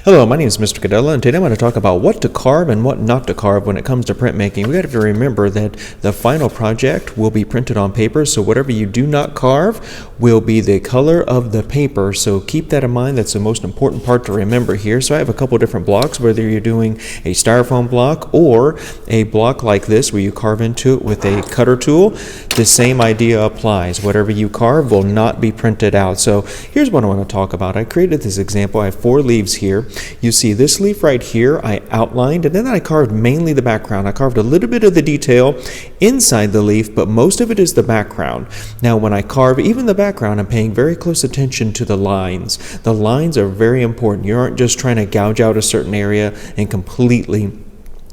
Hello, my name is Mr. Codilla, and today I'm going to talk about what to carve and what not to carve when it comes to printmaking. We got to remember that the final project will be printed on paper, so whatever you do not carve will be the color of the paper. So keep that in mind. That's the most important part to remember here. So I have a couple different blocks, whether you're doing a styrofoam block or a block like this where you carve into it with a cutter tool. The same idea applies. Whatever you carve will not be printed out. So here's what I want to talk about. I created this example. I have 4 leaves here. You see this leaf right here I outlined, and then I carved mainly the background. I carved a little bit of the detail inside the leaf, but most of it is the background. Now when I carve even the background, I'm paying very close attention to the lines. The lines are very important. You aren't just trying to gouge out a certain area and completely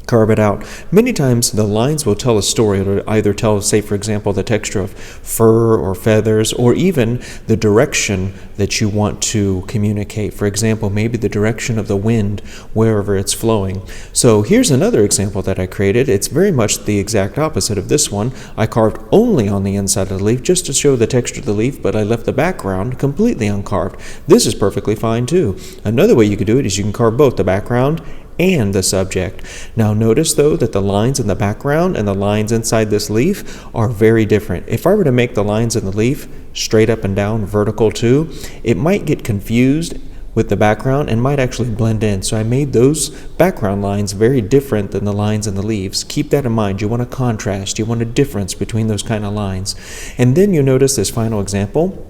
carve it out. Many times the lines will tell a story. It'll either tell, say for example, the texture of fur or feathers, or even the direction that you want to communicate. For example, maybe the direction of the wind wherever it's flowing. So here's another example that I created. It's very much the exact opposite of this one. I carved only on the inside of the leaf just to show the texture of the leaf, but I left the background completely uncarved. This is perfectly fine too. Another way you could do it is you can carve both the background and the subject. Now notice though that the lines in the background and the lines inside this leaf are very different. If I were to make the lines in the leaf straight up and down, vertical too, it might get confused with the background and might actually blend in. So I made those background lines very different than the lines in the leaves. Keep that in mind. You want a contrast. You want a difference between those kind of lines. And then you notice this final example.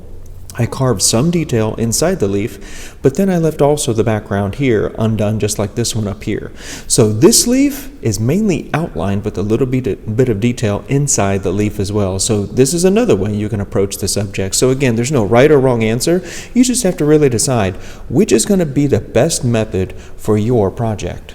I carved some detail inside the leaf, but then I left also the background here undone, just like this one up here. So this leaf is mainly outlined with a little bit of detail inside the leaf as well. So this is another way you can approach the subject. So again, there's no right or wrong answer. You just have to really decide which is going to be the best method for your project.